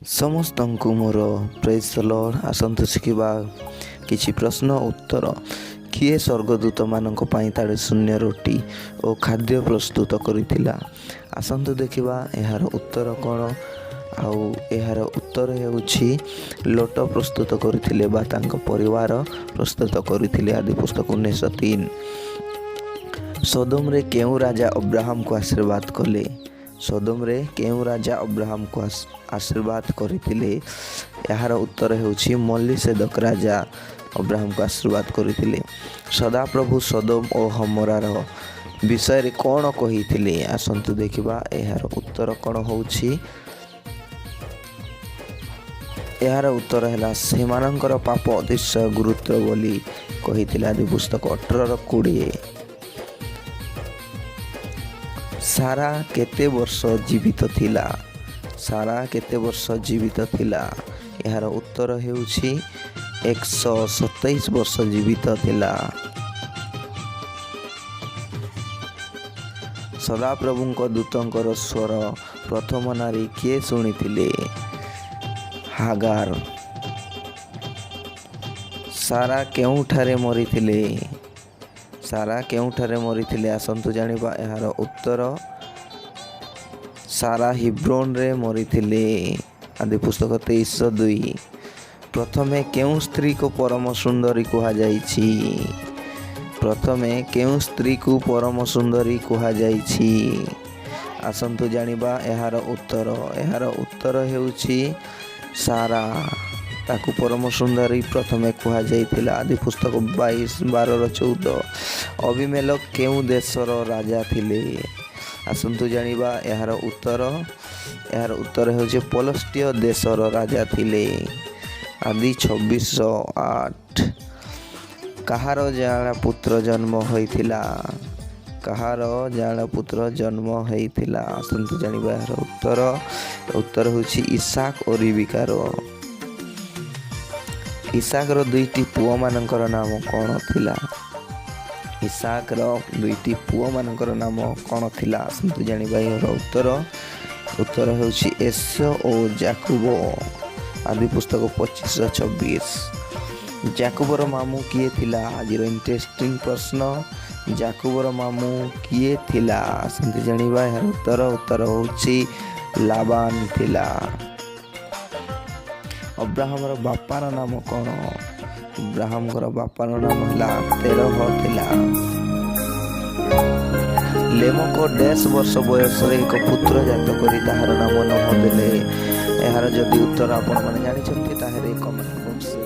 ସମସ୍ତଙ୍କୁ ମୋର ପ୍ରେଜ୍ ଦ ଲର୍ଡ। ଆସନ୍ତୁ ଶିଖିବା କିଛି ପ୍ରଶ୍ନ ଉତ୍ତର। କିଏ ସ୍ୱର୍ଗଦୂତମାନଙ୍କ ପାଇଁ ତାଡ଼େ ଶୂନ୍ୟ ରୁଟି ଓ ଖାଦ୍ୟ ପ୍ରସ୍ତୁତ କରିଥିଲା? ଆସନ୍ତୁ ଦେଖିବା ଏହାର ଉତ୍ତର କ'ଣ। ଆଉ ଏହାର ଉତ୍ତର ହେଉଛି ଲୋଟ ପ୍ରସ୍ତୁତ କରିଥିଲେ ବା ତାଙ୍କ ପରିବାର ପ୍ରସ୍ତୁତ କରିଥିଲେ। ଆଦି ପୁସ୍ତକ 19:3। ସୋଦୋମରେ କେଉଁ ରାଜା ଅବ୍ରାହମକୁ ଆଶୀର୍ବାଦ କଲେ? ସୋଦୋମରେ କେଉଁ ରାଜା ଅବ୍ରାହମକୁ ଆଶୀର୍ବାଦ କରିଥିଲେ? ଏହାର ଉତ୍ତର ହେଉଛି ମଲିସେଦକ ରାଜା ଅବ୍ରାହମକୁ ଆଶୀର୍ବାଦ କରିଥିଲେ। ସଦାପ୍ରଭୁ ସୋଦୋମ ଓ ଗମୋରାର ବିଷୟରେ କ'ଣ କହିଥିଲେ? ଆସନ୍ତୁ ଦେଖିବା ଏହାର ଉତ୍ତର କ'ଣ ହେଉଛି। ଏହାର ଉତ୍ତର ହେଲା ସେମାନଙ୍କର ପାପ ଅତିଶୟ ଗୁରୁତର ବୋଲି କହିଥିଲେ। ଆଦି ପୁସ୍ତକ 18:20। ସାରା କେତେ ବର୍ଷ ଜୀବିତ ଥିଲା? ସାରା କେତେ ବର୍ଷ ଜୀବିତ ଥିଲା? ଏହାର ଉତ୍ତର ହେଉଛି 127 ବର୍ଷ ଜୀବିତ ଥିଲା। ସଦାପ୍ରଭୁଙ୍କ ଦୂତଙ୍କର ସ୍ୱର ପ୍ରଥମ ନାରୀ କିଏ ଶୁଣିଥିଲେ? ହାଗାର। ସାରା କେଉଁଠାରେ ମରିଥିଲେ? ସାରା କେଉଁଠାରେ ମରିଥିଲେ? ଆସନ୍ତୁ ଜାଣିବା ଏହାର ଉତ୍ତର। ସାରା ହିବ୍ରୋନରେ ମରିଥିଲେ। ଆଦି ପୁସ୍ତକ 23:2। ପ୍ରଥମେ କେଉଁ ସ୍ତ୍ରୀକୁ ପରମ ସୁନ୍ଦରୀ କୁହାଯାଇଛି? ପ୍ରଥମେ କେଉଁ ସ୍ତ୍ରୀକୁ ପରମ ସୁନ୍ଦରୀ କୁହାଯାଇଛି? ଆସନ୍ତୁ ଜାଣିବା ଏହାର ଉତ୍ତର। ଏହାର ଉତ୍ତର ହେଉଛି ସାରା। ତାକୁ ପରମ ସୁନ୍ଦରୀ ପ୍ରଥମେ କୁହାଯାଇଥିଲା। ଆଦି ପୁସ୍ତକ 22:12-14। ଅବିମେଲେକ କେଉଁ ଦେଶର ରାଜା ଥିଲେ? ଆସନ୍ତୁ ଜାଣିବା ଏହାର ଉତ୍ତର। ଏହାର ଉତ୍ତର ହେଉଛି ପଲଷ୍ଟିୟ ଦେଶର ରାଜା ଥିଲେ। ଆଦି 26:8। କାହାର ଜାଆଁଳା ପୁତ୍ର ଜନ୍ମ ହୋଇଥିଲା? କାହାର ଜାଆଁଳା ପୁତ୍ର ଜନ୍ମ ହୋଇଥିଲା? ଆସନ୍ତୁ ଜାଣିବା ଏହାର ଉତ୍ତର। ଉତ୍ତର ହେଉଛି ଇସାକ ଓ ରିବିକାର। ଇସାକର ଦୁଇଟି ପୁଅମାନଙ୍କର ନାମ କ'ଣ ଥିଲା? ଇସାକର ଦୁଇଟି ପୁଅମାନଙ୍କର ନାମ କ'ଣ ଥିଲା? ଆସନ୍ତୁ ଜାଣିବା ଏହାର ଉତ୍ତର। ଉତ୍ତର ହେଉଛି ଏସୋ ଓ ଯାକୁବ। ଆଦି ପୁସ୍ତକ 25:26। ଯାକୁବର ମାମୁଁ କିଏ ଥିଲା? ଆଜିର ଇଣ୍ଟରେଷ୍ଟିଂ ପ୍ରଶ୍ନ। ଯାକୁବର ମାମୁଁ କିଏ ଥିଲା? ଆସନ୍ତୁ ଜାଣିବା ଏହାର ଉତ୍ତର। ଉତ୍ତର ହେଉଛି ଲାବାନ ଥିଲା। ଅବ୍ରାହମର ବାପାର ନାମ କ'ଣ? ଅବ୍ରାହମଙ୍କର ବାପାର ନାମ ହେଲା ତେରହ ଥିଲା। ଲେମକ ଡ୍ୟାସ୍ ବର୍ଷ ବୟସରେ ଏକ ପୁତ୍ର ଜାତ କରି ତାହାର ନାମ ନୋହ ଦେଲେ। ଏହାର ଯଦି ଉତ୍ତର ଆପଣମାନେ ଜାଣିଛନ୍ତି ତାହେଲେ କମେଣ୍ଟ ବକ୍ସରେ